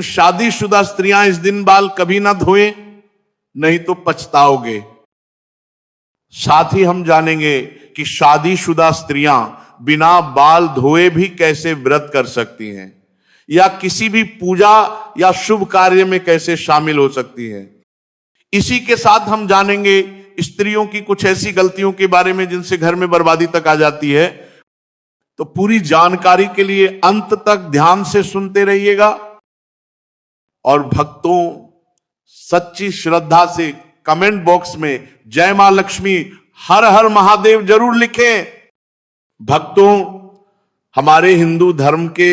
शादीशुदा स्त्रियां इस दिन बाल कभी ना धोएं, नहीं तो पछताओगे। साथ ही हम जानेंगे कि शादीशुदा स्त्रियां बिना बाल धोए भी कैसे व्रत कर सकती हैं, या किसी भी पूजा या शुभ कार्य में कैसे शामिल हो सकती हैं। इसी के साथ हम जानेंगे स्त्रियों की कुछ ऐसी गलतियों के बारे में जिनसे घर में बर्बादी तक आ जाती है। तो पूरी जानकारी के लिए अंत तक ध्यान से सुनते रहिएगा और भक्तों सच्ची श्रद्धा से कमेंट बॉक्स में जय मां लक्ष्मी हर हर महादेव जरूर लिखें। भक्तों, हमारे हिंदू धर्म के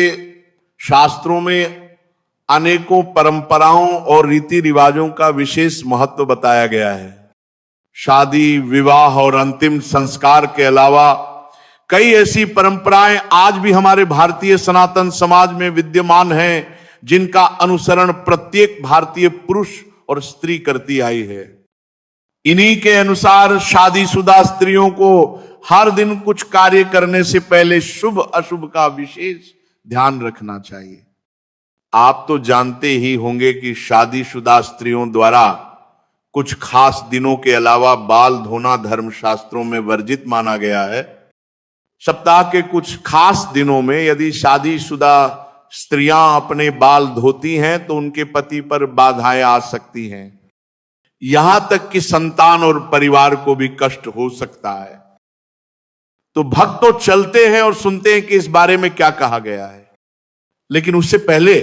शास्त्रों में अनेकों परंपराओं और रीति रिवाजों का विशेष महत्व बताया गया है। शादी, विवाह और अंतिम संस्कार के अलावा कई ऐसी परंपराएं आज भी हमारे भारतीय सनातन समाज में विद्यमान हैं, जिनका अनुसरण प्रत्येक भारतीय पुरुष और स्त्री करती आई है। इन्हीं के अनुसार शादीशुदा स्त्रियों को हर दिन कुछ कार्य करने से पहले शुभ अशुभ का विशेष ध्यान रखना चाहिए। आप तो जानते ही होंगे कि शादीशुदा स्त्रियों द्वारा कुछ खास दिनों के अलावा बाल धोना धर्मशास्त्रों में वर्जित माना गया है। सप्ताह के कुछ खास दिनों में यदि शादीशुदा स्त्रियां अपने बाल धोती हैं तो उनके पति पर बाधाएं आ सकती हैं, यहां तक कि संतान और परिवार को भी कष्ट हो सकता है। तो भक्त तो चलते हैं और सुनते हैं कि इस बारे में क्या कहा गया है, लेकिन उससे पहले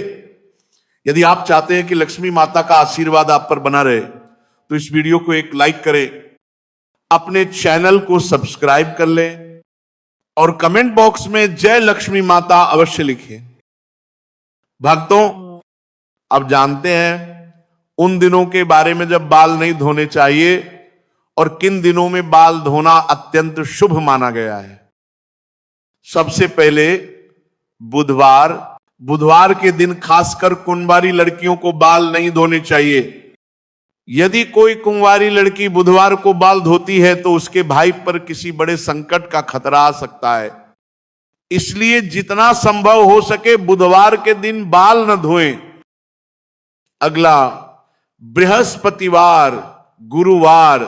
यदि आप चाहते हैं कि लक्ष्मी माता का आशीर्वाद आप पर बना रहे तो इस वीडियो को एक लाइक करें, अपने चैनल को सब्सक्राइब कर लें और कमेंट बॉक्स में जय लक्ष्मी माता अवश्य लिखें। भक्तों, अब जानते हैं उन दिनों के बारे में जब बाल नहीं धोने चाहिए और किन दिनों में बाल धोना अत्यंत शुभ माना गया है। सबसे पहले बुधवार के दिन खासकर कुंवारी लड़कियों को बाल नहीं धोने चाहिए। यदि कोई कुंवारी लड़की बुधवार को बाल धोती है तो उसके भाई पर किसी बड़े संकट का खतरा आ सकता है। इसलिए जितना संभव हो सके बुधवार के दिन बाल न धोएं। अगला बृहस्पतिवार, गुरुवार,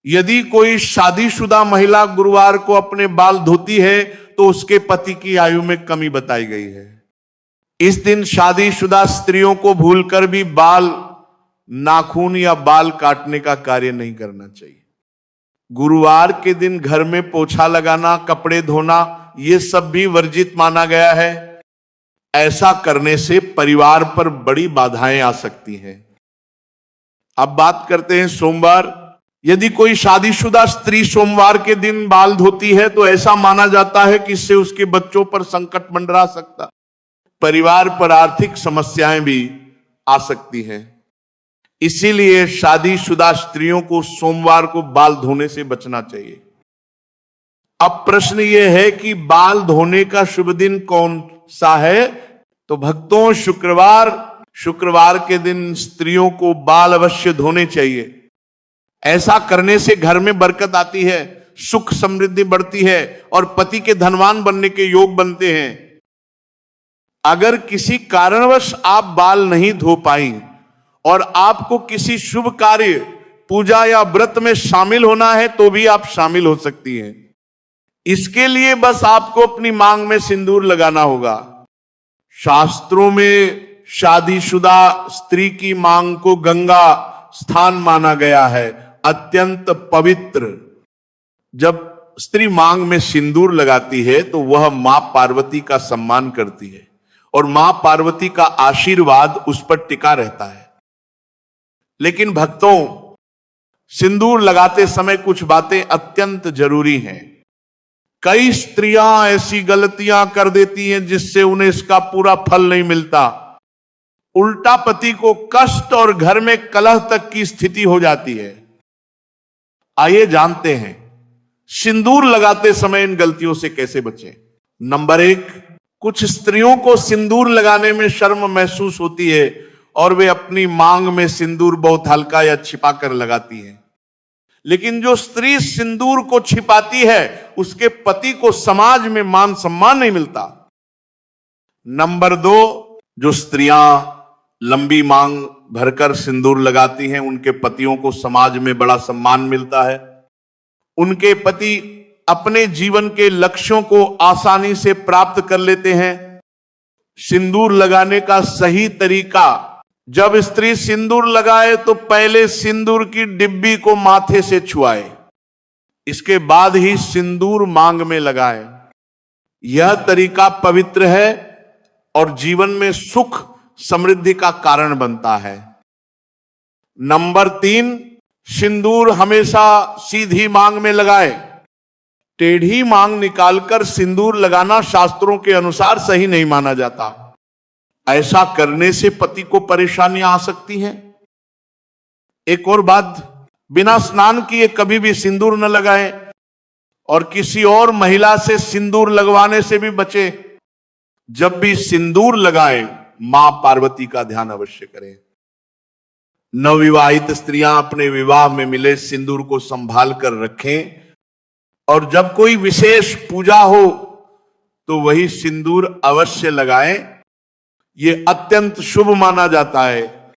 यदि कोई शादीशुदा महिला गुरुवार को अपने बाल धोती है तो उसके पति की आयु में कमी बताई गई है। इस दिन शादीशुदा स्त्रियों को भूलकर भी बाल, नाखून या बाल काटने का कार्य नहीं करना चाहिए। गुरुवार के दिन घर में पोछा लगाना, कपड़े धोना, ये सब भी वर्जित माना गया है। ऐसा करने से परिवार पर बड़ी बाधाएं आ सकती हैं। अब बात करते हैं सोमवार। यदि कोई शादीशुदा स्त्री सोमवार के दिन बाल धोती है तो ऐसा माना जाता है कि इससे उसके बच्चों पर संकट मंडरा सकता, परिवार पर आर्थिक समस्याएं भी आ सकती हैं। इसीलिए शादीशुदा स्त्रियों को सोमवार को बाल धोने से बचना चाहिए। अब प्रश्न यह है कि बाल धोने का शुभ दिन कौन सा है? तो भक्तों, शुक्रवार के दिन स्त्रियों को बाल अवश्य धोने चाहिए। ऐसा करने से घर में बरकत आती है, सुख समृद्धि बढ़ती है और पति के धनवान बनने के योग बनते हैं। अगर किसी कारणवश आप बाल नहीं धो पाई और आपको किसी शुभ कार्य, पूजा या व्रत में शामिल होना है तो भी आप शामिल हो सकती हैं। इसके लिए बस आपको अपनी मांग में सिंदूर लगाना होगा। शास्त्रों में शादीशुदा स्त्री की मांग को गंगा स्थान माना गया है, अत्यंत पवित्र। जब स्त्री मांग में सिंदूर लगाती है तो वह मां पार्वती का सम्मान करती है और मां पार्वती का आशीर्वाद उस पर टिका रहता है। लेकिन भक्तों, सिंदूर लगाते समय कुछ बातें अत्यंत जरूरी हैं। कई स्त्रियां ऐसी गलतियां कर देती हैं जिससे उन्हें इसका पूरा फल नहीं मिलता। उल्टा पति को कष्ट और घर में कलह तक की स्थिति हो जाती है। आइए जानते हैं सिंदूर लगाते समय इन गलतियों से कैसे बचें। नंबर 1, कुछ स्त्रियों को सिंदूर लगाने में शर्म महसूस होती है और वे अपनी मांग में सिंदूर बहुत हल्का या छिपा कर लगाती हैं। लेकिन जो स्त्री सिंदूर को छिपाती है उसके पति को समाज में मान सम्मान नहीं मिलता। नंबर 2, जो स्त्रियां लंबी मांग भरकर सिंदूर लगाती हैं, उनके पतियों को समाज में बड़ा सम्मान मिलता है। उनके पति अपने जीवन के लक्ष्यों को आसानी से प्राप्त कर लेते हैं। सिंदूर लगाने का सही तरीका, जब स्त्री सिंदूर लगाए तो पहले सिंदूर की डिब्बी को माथे से छुआए, इसके बाद ही सिंदूर मांग में लगाए। यह तरीका पवित्र है और जीवन में सुख समृद्धि का कारण बनता है। नंबर 3, सिंदूर हमेशा सीधी मांग में लगाए। टेढ़ी मांग निकालकर सिंदूर लगाना शास्त्रों के अनुसार सही नहीं माना जाता। ऐसा करने से पति को परेशानियां आ सकती हैं। एक और बात, बिना स्नान किए कभी भी सिंदूर न लगाएं और किसी और महिला से सिंदूर लगवाने से भी बचे। जब भी सिंदूर लगाएं, मां पार्वती का ध्यान अवश्य करें। नवविवाहित स्त्रियां अपने विवाह में मिले सिंदूर को संभाल कर रखें और जब कोई विशेष पूजा हो तो वही सिंदूर अवश्य लगाएं। यह अत्यंत शुभ माना जाता है।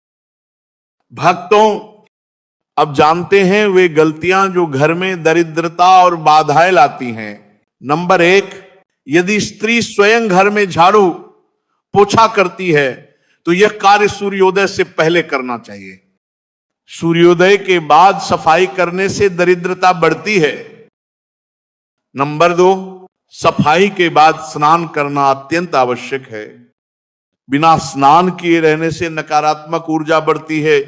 भक्तों, अब जानते हैं वे गलतियां जो घर में दरिद्रता और बाधाएं लाती हैं। नंबर 1, यदि स्त्री स्वयं घर में झाड़ू पोछा करती है तो यह कार्य सूर्योदय से पहले करना चाहिए। सूर्योदय के बाद सफाई करने से दरिद्रता बढ़ती है। नंबर 2, सफाई के बाद स्नान करना अत्यंत आवश्यक है। बिना स्नान किए रहने से नकारात्मक ऊर्जा बढ़ती है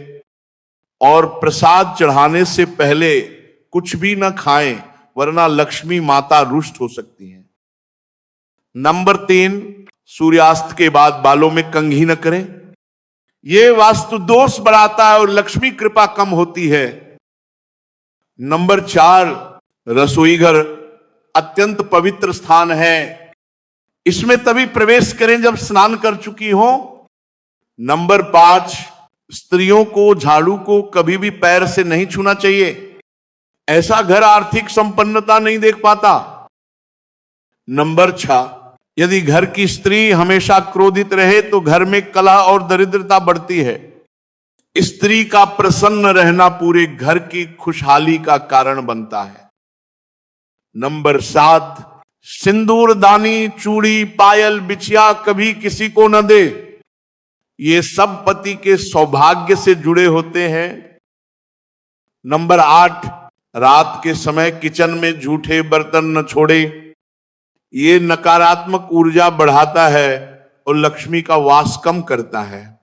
और प्रसाद चढ़ाने से पहले कुछ भी न खाएं, वरना लक्ष्मी माता रुष्ट हो सकती हैं। नंबर 3, सूर्यास्त के बाद बालों में कंघी न करें। यह वास्तु दोष बढ़ाता है और लक्ष्मी कृपा कम होती है। नंबर 4, रसोई घर अत्यंत पवित्र स्थान है। इसमें तभी प्रवेश करें जब स्नान कर चुकी हो। नंबर 5, स्त्रियों को झाड़ू को कभी भी पैर से नहीं छूना चाहिए। ऐसा घर आर्थिक संपन्नता नहीं देख पाता। नंबर 6, यदि घर की स्त्री हमेशा क्रोधित रहे तो घर में कलह और दरिद्रता बढ़ती है। स्त्री का प्रसन्न रहना पूरे घर की खुशहाली का कारण बनता है। नंबर 7, सिंदूर, दानी, चूड़ी, पायल, बिछिया कभी किसी को न दे। ये सब पति के सौभाग्य से जुड़े होते हैं। नंबर 8, रात के समय किचन में झूठे बर्तन न छोड़े। ये नकारात्मक ऊर्जा बढ़ाता है और लक्ष्मी का वास कम करता है।